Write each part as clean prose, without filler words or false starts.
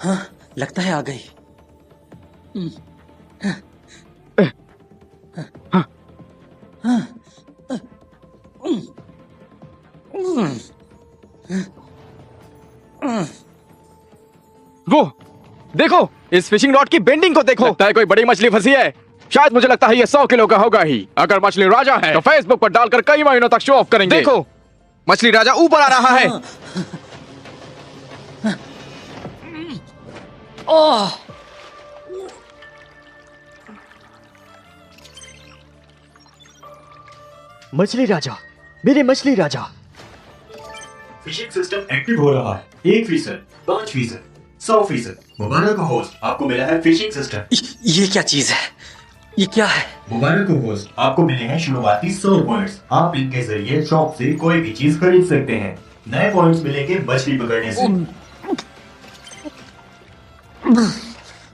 हाँ, लगता है आ गई। वो देखो, इस फिशिंग रॉड की बेंडिंग को देखो। लगता है कोई बड़ी मछली फंसी है। शायद मुझे लगता है ये 100 किलो का होगा ही। अगर मछली राजा है तो फेसबुक पर डालकर कई महीनों तक शो ऑफ करेंगे। देखो, मछली राजा ऊपर आ रहा है। ओह, मछली राजा, मेरे मछली राजा। फिशिंग सिस्टम एक्टिव हो रहा है। 1%, 5%, 100%। मुबारक हो होस्ट, आपको मिला है फिशिंग सिस्टम। ये क्या चीज है? ये क्या है? मुबारक हो होस्ट, आपको मिले हैं शुरुआती 100 पॉइंट्स। आप इनके जरिए शॉप से कोई भी चीज खरीद सकते हैं। नए पॉइंट्स मिलेंगे मछली पकड़ने से।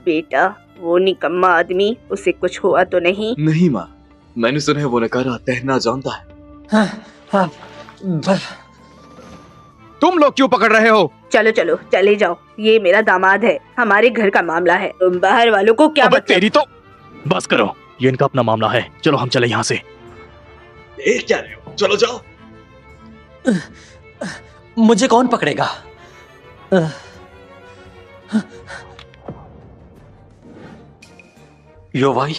बेटा, वो निकम्मा आदमी, उसे कुछ हुआ तो नहीं? नहीं माँ, मैंने सुना है वो नकारा तैरना जानता है। हाँ, हाँ, तुम लोग क्यों पकड़ रहे हो? चलो चलो चले जाओ, ये मेरा दामाद है, हमारे घर का मामला है, तुम बाहर वालों को क्या अबे मतलब? तेरी तो। बस करो, ये इनका अपना मामला है। चलो हम चले यहाँ से। देख क्या रहे हो, चलो जाओ। मुझे कौन पकड़ेगा? यो भाई,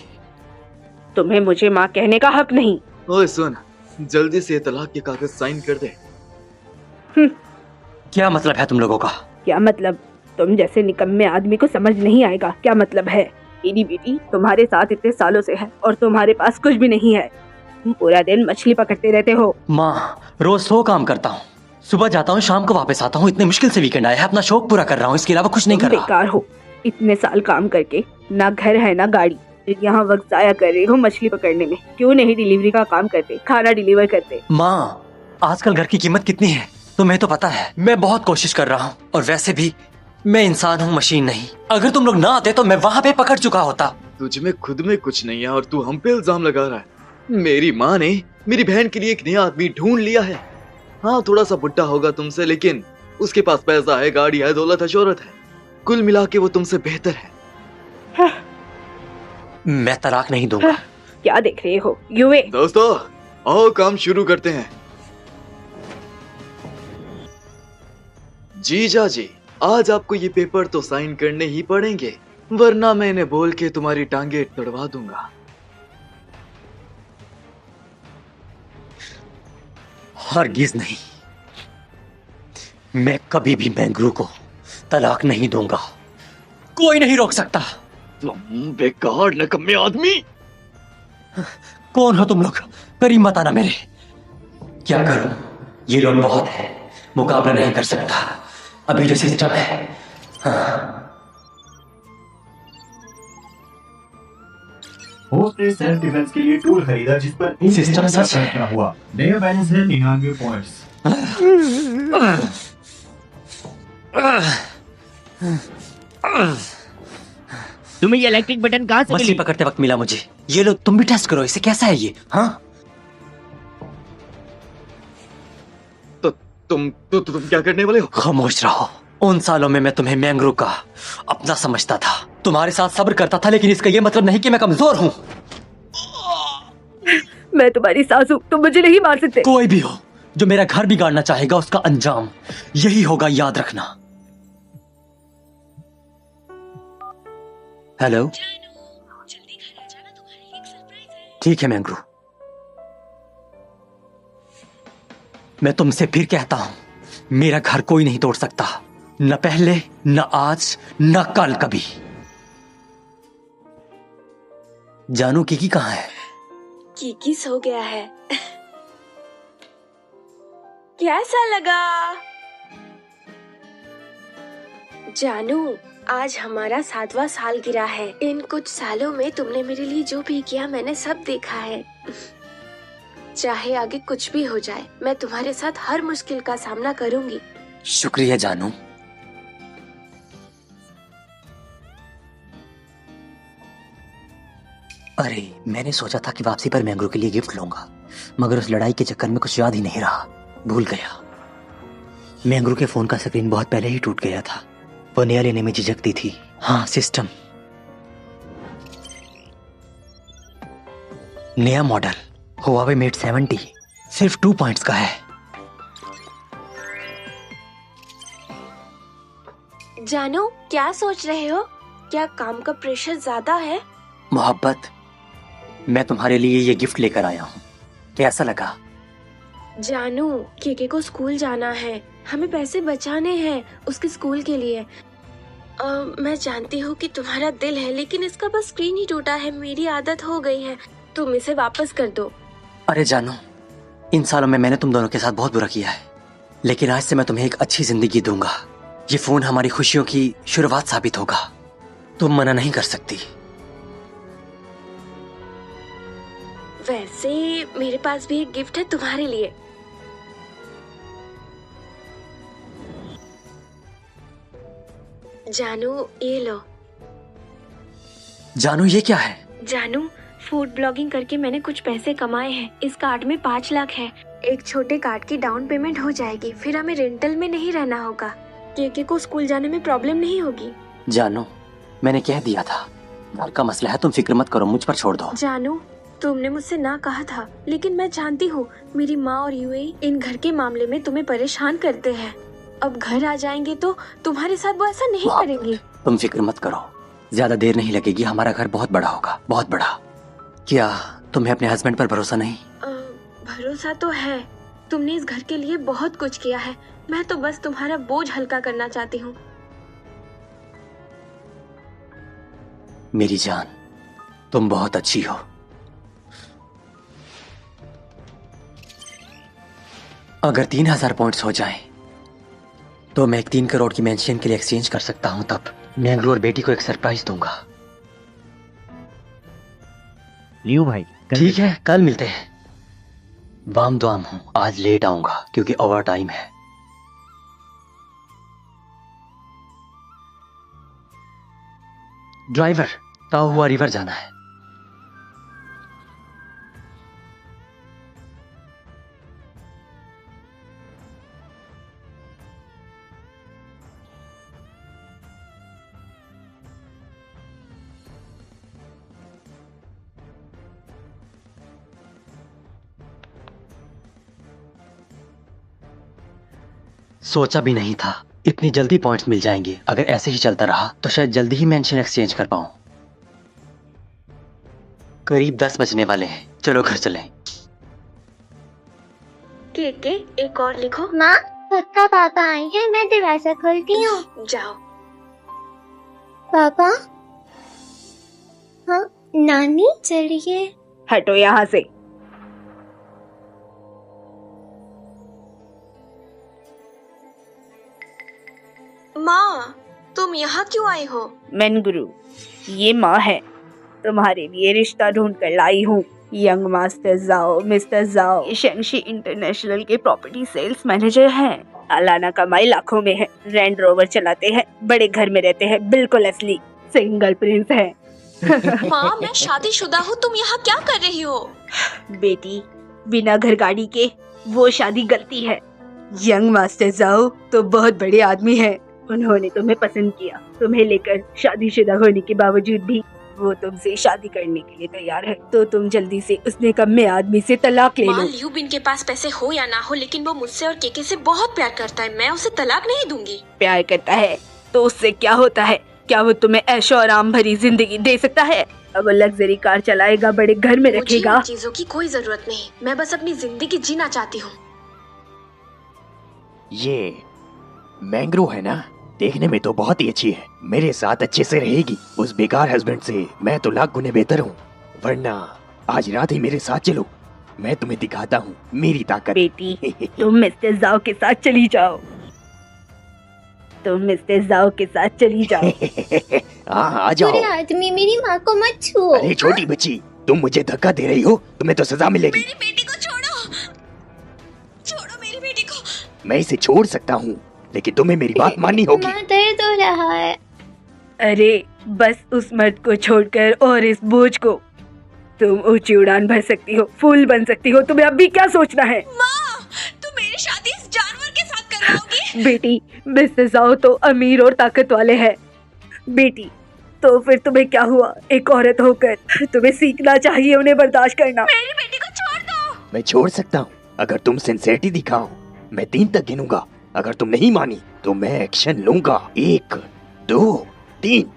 तुम्हें मुझे माँ कहने का हक नहीं। ओए सुन, जल्दी से तलाक के कागज साइन कर दे। क्या मतलब है तुम लोगों का? क्या मतलब? तुम जैसे निकम्मे आदमी को समझ नहीं आएगा क्या मतलब है। मेरी बेटी तुम्हारे साथ इतने सालों से है और तुम्हारे पास कुछ भी नहीं है। तुम पूरा दिन मछली पकड़ते रहते हो। माँ, रोज 100 काम करता हूँ। सुबह जाता हूँ, शाम को वापस आता हूँ। इतने मुश्किल से वीकेंड आया है, अपना शौक पूरा कर रहा हूँ। इसके अलावा कुछ नहीं तुम कर रहा। बेकार हो, इतने साल काम करके ना घर है ना गाड़ी, यहाँ वक्त जाया कर रहे हो मछली पकड़ने में। क्यों नहीं डिलीवरी का काम करते, खाना डिलीवर करते? माँ, आजकल घर की कीमत कितनी है तुम्हें तो पता है। मैं बहुत कोशिश कर रहा हूँ, और वैसे भी मैं इंसान हूँ, मशीन नहीं। अगर तुम लोग ना आते तो मैं वहाँ पे पकड़ चुका होता। तुझ में खुद में कुछ नहीं है और तू हम पे इल्जाम लगा रहा है। मेरी माँ ने मेरी बहन के लिए एक नया आदमी ढूंढ लिया है। हाँ, थोड़ा सा बुड्ढा होगा तुमसे, लेकिन उसके पास पैसा है, गाड़ी है, दौलत है, शोहरत है। कुल मिला के वो तुमसे बेहतर है। मैं तलाक नहीं दूंगा। क्या देख रहे हो युवे? दोस्तों, आओ काम शुरू करते हैं। जीजा जी, आज आपको ये पेपर तो साइन करने ही पड़ेंगे, वरना मैं इन्हें बोल के तुम्हारी टांगे तड़वा दूंगा। हरगिज नहीं, मैं कभी भी मैंग्रू को तलाक नहीं दूंगा। कोई नहीं रोक सकता। तुम बेकार नकम्मे आदमी। कौन हो तुम लोग? करीब मत आना मेरे। क्या करूं? ये लोन बहुत है, मुकाबला नहीं कर सकता। अभी जो सिस्टम है, होस्ट ने सेल्फ डिफेंस के लिए टूल खरीदा जिस पर सिस्टम सच है। क्या हुआ। नया बैलेंस है 99 पॉइंट्स। तुम्हें ये इलेक्ट्रिक बटन कहाँ से मछली मिली? पकड़ते वक्त मिला मुझे। ये लो, तुम भी टेस्ट करो इसे, कैसा है ये? हाँ, तुम क्या करने वाले हो? खामोश रहो। उन सालों में मैं तुम्हें मैंग्रू का अपना समझता था, तुम्हारे साथ सब्र करता था, लेकिन इसका ये मतलब नहीं कि मैं कमजोर हूँ। मैं तुम्हारी सास हूँ, तुम मुझे नहीं मार सकते। कोई भी हो जो मेरा घर बिगाड़ना चाहेगा, उसका अंजाम यही होगा, याद रखना। हेलो, ठीक है मैंग्रू, मैं तुमसे फिर कहता हूं, मेरा घर कोई नहीं तोड़ सकता, न पहले, न आज, न कल कभी। जानू कीकी कहाँ है? कीकी सो गया है। कैसा लगा? जानू, आज हमारा 7वां साल गिरा है। इन कुछ सालों में तुमने मेरे लिए जो भी किया मैंने सब देखा है। चाहे आगे कुछ भी हो जाए, मैं तुम्हारे साथ हर मुश्किल का सामना करूंगी। शुक्रिया जानू। अरे, मैंने सोचा था कि वापसी पर मैंग्रो के लिए गिफ्ट लूंगा, मगर उस लड़ाई के चक्कर में कुछ याद ही नहीं रहा, भूल गया। मैंग्रो के फोन का स्क्रीन बहुत पहले ही टूट गया था। वो नया लेने में झिझकती थी। हाँ, सिस्टम नया मॉडल हुआवे मेट 70 सिर्फ 2 पॉइंट्स का है। जानू, क्या सोच रहे हो? क्या काम का प्रेशर ज्यादा है? मोहब्बत, मैं तुम्हारे लिए ये गिफ्ट लेकर आया हूँ, कैसा लगा? जानू, केके को स्कूल जाना है, हमें पैसे बचाने हैं उसके स्कूल के लिए। मैं जानती हूँ कि तुम्हारा दिल है, लेकिन इसका बस स्क्रीन ही टूटा है। मेरी आदत हो गई है, तुम इसे वापस कर दो। अरे जानू, इन सालों में मैंने तुम दोनों के साथ बहुत बुरा किया है, लेकिन आज से मैं तुम्हें एक अच्छी जिंदगी दूंगा। ये फोन हमारी खुशियों की शुरुआत साबित होगा, तुम मना नहीं कर सकती। वैसे मेरे पास भी एक गिफ्ट है तुम्हारे लिए। जानू, ये लो। जानू, ये क्या है? जानू, फूड ब्लॉगिंग करके मैंने कुछ पैसे कमाए हैं। इस कार्ड में 5 लाख है। एक छोटे कार्ड की डाउन पेमेंट हो जाएगी, फिर हमें रेंटल में नहीं रहना होगा। केके को स्कूल जाने में प्रॉब्लम नहीं होगी। जानू, मैंने कह दिया था, घर का मसला है, तुम फिक्र मत करो, मुझ पर छोड़ दो। जानू, तुमने मुझसे ना कहा था, लेकिन मैं जानती हूँ मेरी माँ और यूए इन घर के मामले में तुम्हें परेशान करते हैं। अब घर आ जाएंगे तो तुम्हारे साथ वो ऐसा नहीं करेंगे। तुम फिक्र मत करो, ज्यादा देर नहीं लगेगी, हमारा घर बहुत बड़ा होगा, बहुत बड़ा। क्या तुम्हें अपने हस्बैंड पर भरोसा नहीं? भरोसा तो है, तुमने इस घर के लिए बहुत कुछ किया है। मैं तो बस तुम्हारा बोझ हल्का करना चाहती हूँ। मेरी जान, तुम बहुत अच्छी हो। अगर 3000 पॉइंट्स हो जाएं, तो मैं एक 3 करोड़ की मेंशन के लिए एक्सचेंज कर सकता हूं। तब मैं और बेटी को एक सरप्राइज दूंगा। लियो भाई, ठीक है, कल मिलते हैं। वाम दुआम हूं, आज लेट आऊंगा क्योंकि ओवर टाइम है। ड्राइवर, ताऊ हुआ रिवर जाना है। सोचा भी नहीं था इतनी जल्दी पॉइंट्स मिल जाएंगे। अगर ऐसे ही चलता रहा तो शायद जल्दी ही मेंशन एक्सचेंज कर पाऊं। करीब 10 बजने वाले हैं, चलो घर चलें। केके, एक और लिखो। माँ, पक्का पापा आए हैं, मैं दरवाजा खोलती हूँ। जाओ। पापा? हाँ नानी, चलिए। हटो यहाँ से। माँ, तुम यहाँ क्यों आई हो? मेनगुरु, ये माँ है, तुम्हारे लिए रिश्ता ढूंढ कर लाई हूँ। यंग मास्टर जाओ, मिस्टर जाओ, ये शेंगशी इंटरनेशनल के प्रॉपर्टी सेल्स मैनेजर हैं। सालाना कमाई लाखों में है, रेंज रोवर चलाते हैं, बड़े घर में रहते हैं, बिल्कुल असली सिंगल प्रिंस है। माँ, मैं शादीशुदा हूँ, तुम यहाँ क्या कर रही हो? बेटी, बिना घर गाड़ी के वो शादी गलती है। यंग मास्टर जाओ तो बहुत बड़े आदमी है, उन्होंने तुम्हें पसंद किया। तुम्हें लेकर शादीशुदा होने के बावजूद भी वो तुमसे शादी करने के लिए तैयार है, तो तुम जल्दी से उस निकम्मे आदमी से तलाक ले लो। लियू बिन के पास पैसे हो या ना हो, लेकिन वो मुझसे और केके से बहुत प्यार करता है। मैं उसे तलाक नहीं दूंगी। प्यार करता है तो उससे क्या होता है? क्या वो तुम्हें ऐशो आराम भरी जिंदगी दे सकता है? अब वो लग्जरी कार चलाएगा, बड़े घर में रखेगा। मुझे इन चीजों की कोई जरूरत नहीं, मैं बस अपनी जिंदगी जीना चाहती हूँ। ये मैंग्रो है ना, देखने में तो बहुत ही अच्छी है, मेरे साथ अच्छे से रहेगी। उस बेकार हस्बैंड से मैं तो लाख गुने बेहतर हूँ, वरना आज रात ही मेरे साथ चलो, मैं तुम्हें दिखाता हूँ मेरी ताकत। बेटी, तुम मिस्टर जाओ के साथ चली जाओ, तुम मिस्टर जाओ के साथ चली जाओ। हाँ, आ जाओ। बुरे आदमी, मेरी माँ को मत छुओ। अरे छोटी बच्ची, तुम मुझे धक्का दे रही हो, तुम्हें तो सजा मिलेगी। मेरी बेटी को छोड़ो, छोड़ो मेरी बेटी को। मैं इसे छोड़ सकता हूँ, लेकिन तुम्हें मेरी बात माननी होगी। माँ, दर्द हो रहा है। अरे बस उस मर्द को छोड़कर और इस बोझ को, तुम ऊंची उड़ान भर सकती हो, फूल बन सकती हो, तुम्हें अब भी क्या सोचना है? माँ, तुम मेरी शादी इस जानवर के साथ करवाओगी? बेटी, मिस्टर जाओ तो अमीर और ताकत वाले हैं। बेटी, तो फिर तुम्हें क्या हुआ? एक औरत होकर तुम्हें सीखना चाहिए उन्हें बर्दाश्त करना। मेरी बेटी को छोड़ दो। मैं छोड़ सकता हूँ अगर तुम सिंसेरिटी दिखाओ। मैं 3 तक गिनूंगा, अगर तुम नहीं मानी तो मैं एक्शन लूंगा। 1 2 3।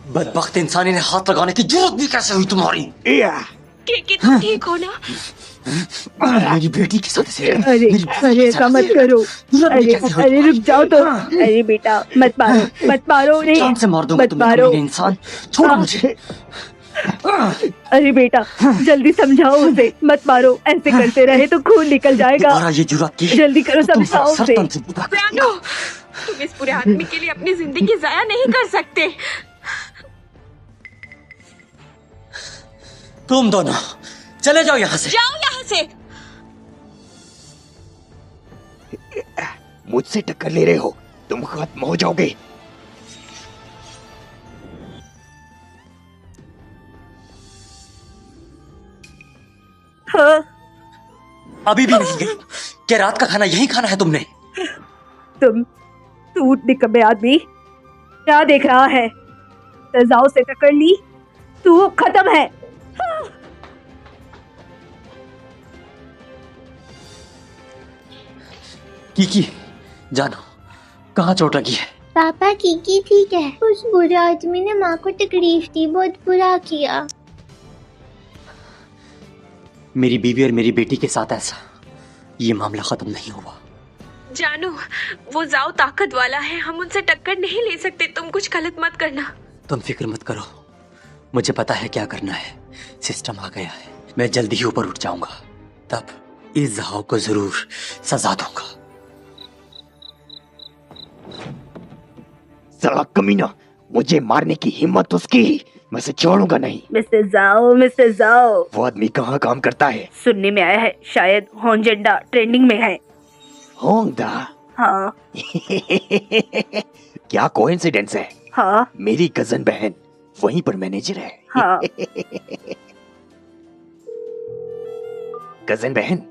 बदबख्त इंसानी ने हाथ लगाने की जरूरत भी कैसे हुई तुम्हारी? कि तुम ठीक हो ना? मेरी बेटी के साथ ऐसे अरे ऐसा मत करो। अरे रुक जाओ तो। अरे बेटा मत मारो नहीं, जान से मार दूंगा मत तुम्हें मारो। कमीने इंसान। छोड़ो मुझे। अरे बेटा जल्दी समझाओ उसे, मत मारो। ऐसे करते रहे तो खून निकल जाएगा। दोबारा ये जुर्रत की जल्दी करो, समझाओ उसे। जानो, तुम इस पूरे आदमी के लिए अपनी जिंदगी जाया नहीं कर सकते। तुम दोनों चले जाओ यहाँ से। जाओ यहाँ से। मुझसे टक्कर ले रहे हो, तुम खत्म हो जाओगे। हाँ, अभी भी नहीं गई? क्या रात का खाना यही खाना है तुमने? तू निकम्मे आदमी, क्या देख रहा है? सजाओ से टक्कर ली, तू खत्म है। कीकी, जानो कहाँ चोट लगी है? पापा कीकी ठीक है। उस बुरे आदमी ने माँ को तकलीफ दी, बहुत बुरा किया। मेरी बीवी और मेरी बेटी के साथ ऐसा, ये मामला खत्म नहीं हुआ। जानो, वो जाओ ताकत वाला है, हम उनसे टक्कर नहीं ले सकते। तुम कुछ गलत मत करना। तुम फिक्र मत करो, मुझे पता है क्या करना है। सिस्टम आ गया है, मैं जल्दी ही ऊपर उठ जाऊंगा, तब इस जहां को जरूर सजा दूंगा। साला कमीना, मुझे मारने की हिम्मत उसकी, मैं उसे छोड़ूंगा नहीं। मिस्टर जाओ। वो आदमी कहाँ काम करता है? सुनने में आया है शायद होंजेंडा ट्रेंडिंग में है। होंडा? हाँ। क्या कोइंसिडेंस है। हाँ। मेरी कजन बहन वहीं पर मैनेजर है। हाँ। कजन बहन,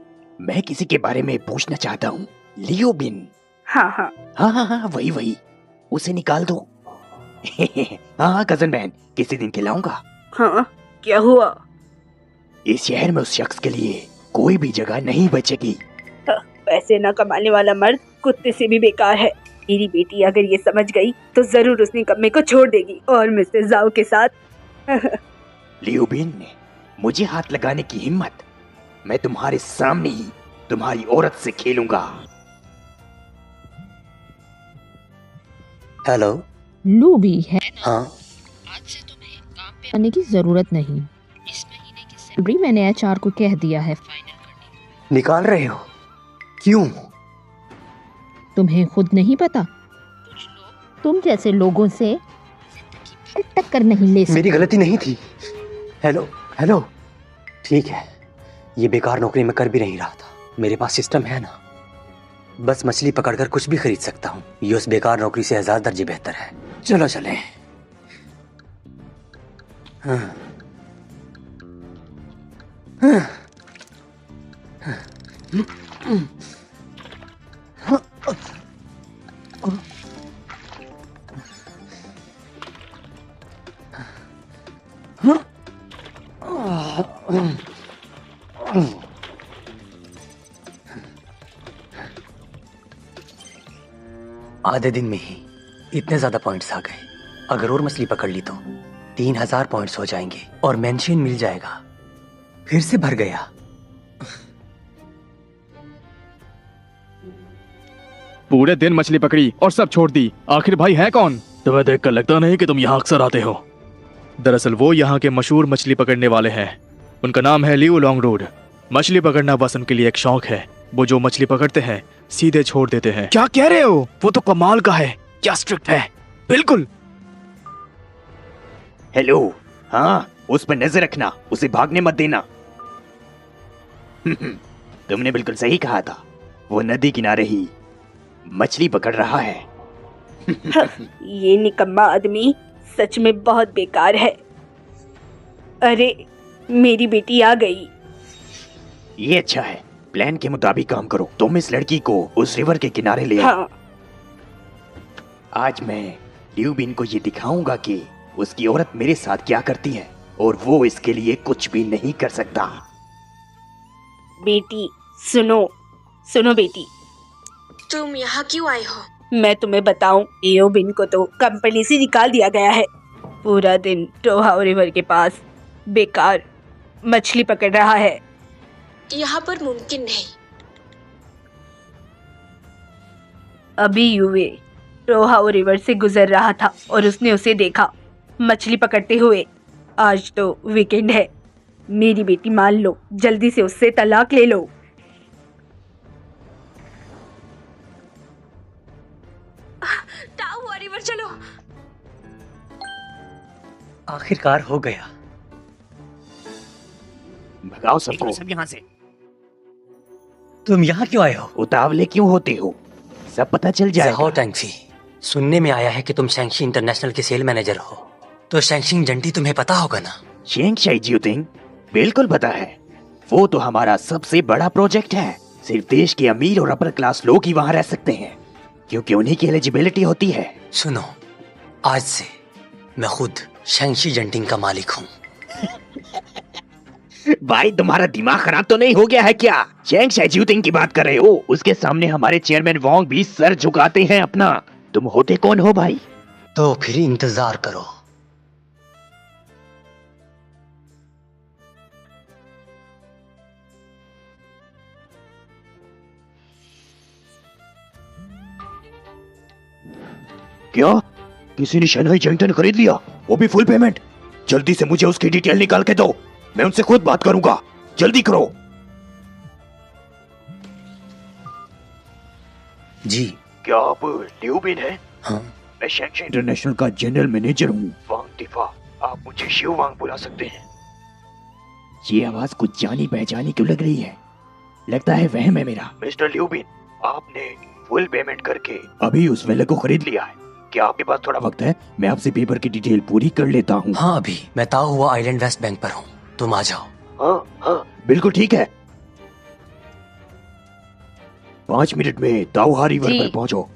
मैं किसी के बारे में पूछना चाहता हूँ। लियो बिन। हाँ। हाँ, वही, उसे निकाल दो। हाँ कजन बहन, किसी दिन खिलाऊंगा। हाँ, क्या हुआ? इस शहर में उस शख्स के लिए कोई भी जगह नहीं बचेगी। पैसे न कमाने वाला मर्द कुत्ते से भी बेकार है। मेरी बेटी अगर ये समझ गई तो जरूर उस निकम्मे को छोड़ देगी और मिस्टर जाओ के साथ। लियोबिन ने मुझे हाथ लगाने की हिम्मत, मैं तुम्हारे सामने ही तुम्हारी औरत से खेलूंगा। हेलो लूबी है ना? हाँ। आज से तुम्हें काम पे आने की जरूरत नहीं। इस महीने की सैलरी मैंने HR को कह दिया है फाइनल करने। निकाल रहे हो? क्यों? तुम्हें खुद नहीं पता? कुछ लोग तुम जैसे लोगों से जिंदगी में टक्कर नहीं ले सकते। मेरी गलती नहीं थी। हेलो, ठीक है, ये बेकार नौकरी मैं कर भी नहीं रहा था। मेरे पास सिस्टम है ना, बस मछली पकड़कर कुछ भी खरीद सकता हूँ। ये उस बेकार नौकरी से 1000 दर्जे बेहतर है। चलो चलें। हाँ। आधे दिन में ही इतने ज्यादा पॉइंट्स आ गए। अगर और मछली पकड़ ली तो 3000 पॉइंट्स हो जाएंगे और मेंशन मिल जाएगा। फिर से भर गया। पूरे दिन मछली पकड़ी और सब छोड़ दी। आखिर भाई है कौन? तुम्हें देखकर लगता नहीं कि तुम यहाँ अक्सर आते हो। दरअसल वो यहाँ के मशहूर मछली पकड़ने वाले हैं। उनका नाम है लियो लॉन्गरोड। मछली पकड़ना बस उनके लिए एक शौक है। वो जो मछली पकड़ते हैं सीधे छोड़ देते हैं। क्या कह रहे हो? वो तो कमाल का है। क्या स्ट्रिक्ट है। बिल्कुल। हेलो, हाँ, उस पर नजर रखना, उसे भागने मत देना। तुमने बिल्कुल सही कहा था। वो नदी किनारे ही मछली पकड़ रहा है। ये निकम्मा आदमी सच में बहुत बेकार है। अरे मेरी बेटी आ गई। ये अच्छा है, प्लान के मुताबिक काम करो। तुम इस लड़की को उस रिवर के किनारे ले आओ। हाँ। आज मैं लियू बिन को ये दिखाऊंगा कि उसकी औरत मेरे साथ क्या करती है और वो इसके लिए कुछ भी नहीं कर सकता। बेटी सुनो, सुनो बेटी, तुम यहाँ क्यों आए हो? मैं तुम्हें बताऊं, लियो बिन को तो कंपनी से निकाल दिया गया है। पूरा दिन टोहाओ रिवर के पास बेकार मछली पकड़ रहा है। यहाँ पर मुमकिन नहीं। अभी युवे टोहाओ रिवर से गुजर रहा था और उसने उसे देखा मछली पकड़ते हुए। आज तो वीकेंड है, मेरी बेटी मान लो, जल्दी से उससे तलाक ले लो। टाओ रिवर चलो। आखिरकार हो गया। भगाओ सबको। सब यहाँ से। तुम यहाँ क्यों आए हो? उतावले क्यों होते हो? सब पता चल जाओ जाएगा। टैंक्सी, सुनने में आया है कि तुम शैंक्शी इंटरनेशनल के सेल मैनेजर हो, तो शैंक्शी जंटी तुम्हें पता होगा ना? शेंगशाई जियोतिंग बिल्कुल पता है। वो तो हमारा सबसे बड़ा प्रोजेक्ट है। सिर्फ देश के अमीर और अपर क्लास लोग ही वहाँ रह सकते हैं, क्योंकि उन्हीं की एलिजिबिलिटी होती है। सुनो, आज से मैं खुद शैंक्शी जंटिंग का मालिक हूँ। भाई तुम्हारा दिमाग खराब तो नहीं हो गया है क्या? शेंगशाई जियोतिंग की बात कर रहे हो? उसके सामने हमारे चेयरमैन वोंग भी सर झुकाते हैं अपना। तुम होते कौन हो भाई? तो फिर इंतजार करो। क्या किसी ने शंघाई जंक्शन खरीद लिया? वो भी फुल पेमेंट? जल्दी से मुझे उसकी डिटेल निकाल के दो, मैं उनसे खुद बात करूंगा। जल्दी करो। जी। क्या आप लियू बिन हैं? हाँ। मैं शैंक्शी इंटरनेशनल का जनरल मैनेजर हूँ, वांग टिफा। आप मुझे शिव वांग बुला सकते हैं। ये आवाज कुछ जानी पहचानी क्यों लग रही है? लगता है वहम है मेरा। मिस्टर लियू बिन, आपने फुल पेमेंट करके अभी उस वेले को खरीद लिया है। क्या आपके पास थोड़ा वक्त है? मैं आपसे पेपर की डिटेल पूरी कर लेता हूँ। हाँ, अभी मैं ताओ हुआ आइलैंड वेस्ट बैंक पर हूँ, तुम आ जाओ। हाँ, बिल्कुल ठीक है। 5 मिनट में ताओहा रिवर पर पहुंचो।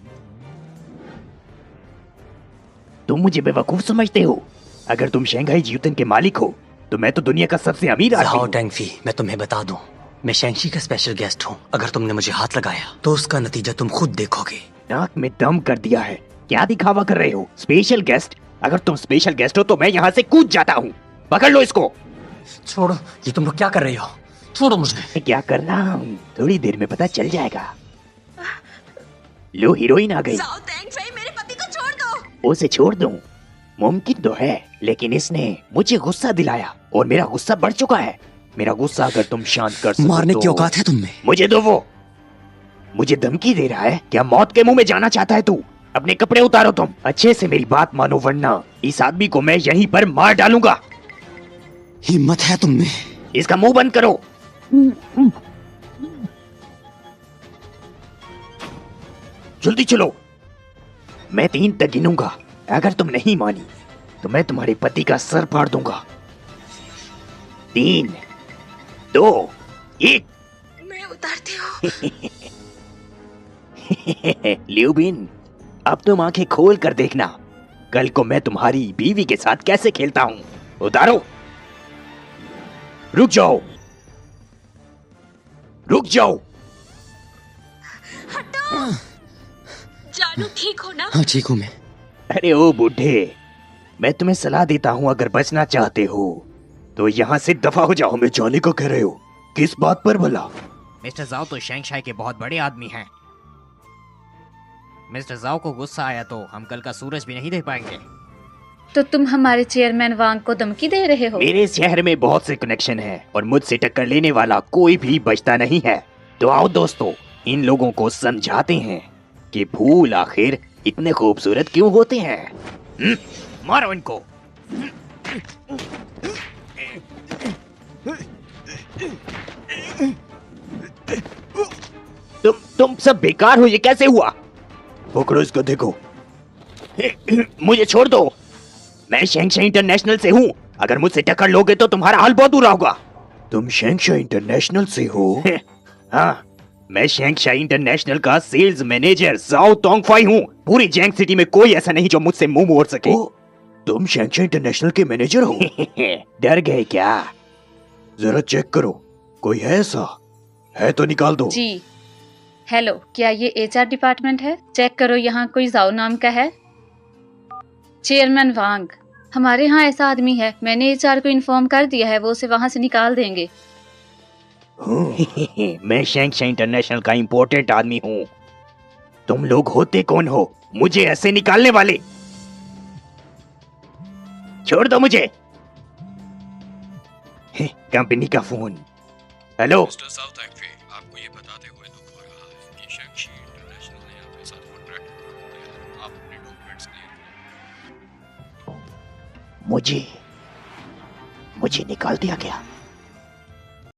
तुम मुझे बेवकूफ समझते हो? अगर तुम शंघाई जियोतिंग के मालिक हो तो मैं तो दुनिया का सबसे अमीर आदमी हूँ। टैंगफी, मैं तुम्हें बता दूं, मैं शैंक्शी का स्पेशल गेस्ट हूँ। अगर तुमने मुझे हाथ लगाया तो उसका नतीजा तुम खुद देखोगे। नाक में दम कर दिया है। क्या दिखावा कर रहे हो? Special guest? अगर तुम स्पेशल गेस्ट हो तो मैं यहाँ से कूद जाता हूँ। पकड़ लो इसको। छोड़ो, ये तुम लोग क्या कर रहे हो? छोड़ो मुझे। क्या कर रहा हूँ थोड़ी देर में पता चल जाएगा। लो, हीरोइन आ गई। मेरे पति को छोड़ दो। उसे छोड़ दूं? मुमकिन तो है, लेकिन इसने मुझे गुस्सा दिलाया और मेरा गुस्सा बढ़ चुका है। मेरा गुस्सा अगर तुम शांत कर सको मारने तो... की औकात है तुममें? मुझे दो वो। मुझे धमकी दे रहा है? क्या मौत के मुंह में जाना चाहता है तू? अपने कपड़े उतारो तुम। अच्छे से मेरी बात मानो वरना इस आदमी को मैं यहीं पर मार डालूंगा। हिम्मत है तुम में? इसका मुंह बंद करो। जल्दी चलो, मैं 3 तक गिनूंगा। अगर तुम नहीं मानी तो मैं तुम्हारे पति का सर फाड़ दूंगा। 3, 2, 1। मैं उतारती हूँ। लियू बिन, अब तुम आंखें खोल कर देखना, कल को मैं तुम्हारी बीवी के साथ कैसे खेलता हूँ। उतारो। रुक जाओ, रुक जाओ। हटो। जानू ठीक हो ना? हाँ, ठीक हूँ मैं। अरे ओ बूढ़े, मैं तुम्हें सलाह देता हूँ, अगर बचना चाहते हो तो यहाँ से दफा हो जाओ। मैं जाने को कह रहे हो? किस बात पर भला? मिस्टर जाओ तो शैंघाई के बहुत बड़े आदमी हैं। मिस्टर जाओ को गुस्सा आया तो हम कल का सूरज भी नहीं देख पाएंगे। तो तुम हमारे चेयरमैन वांग को धमकी दे रहे हो? मेरे शहर में बहुत से कनेक्शन हैं और मुझसे टक्कर लेने वाला कोई भी बचता नहीं है। तो आओ दोस्तों, इन लोगों को समझाते हैं कि फूल आखिर इतने खूबसूरत क्यों होते हैं। मारो इनको। तुम सब बेकार हो। ये कैसे हुआ? पकड़ो इस गधे को। मुझे छोड़ दो, मैं शैंघाई इंटरनेशनल से हूँ। अगर मुझसे टक्कर लोगे तो तुम्हारा हाल बहुत बुरा होगा। तुम शैंघाई इंटरनेशनल से हो? हाँ, मैं शैंगशाई इंटरनेशनल का सेल्स मैनेजर जाओ तोंगफाई हूँ। पूरी जैंग सिटी में कोई ऐसा नहीं जो मुझसे मुंह मोड़ सके। तुम शैंगशाई इंटरनेशनल के मैनेजर हो? डर गए क्या? जरा चेक करो, कोई है ऐसा? है तो निकाल दो। जी हेलो, क्या ये एचआर डिपार्टमेंट है? चेक करो, यहाँ कोई जाओ नाम का है? चेयरमैन वांग, हमारे यहाँ ऐसा आदमी है। मैंने एचआर को इन्फॉर्म कर दिया है, वो उसे वहाँ से निकाल देंगे। मैं शैंगशाई इंटरनेशनल का इम्पोर्टेंट आदमी हूँ। तुम लोग होते कौन हो मुझे ऐसे निकालने वाले? छोड़ दो मुझे। कंपनी का phone. Hello, mister south actually आपको ये बताते हुए दुख हो रहा है कि शैंगशाई इंटरनेशनल ने आपके साथ कॉन्ट्रैक्ट कर दिया है। आप अपने डॉक्यूमेंट्स क्लियर करें। मुझे निकाल दिया गया।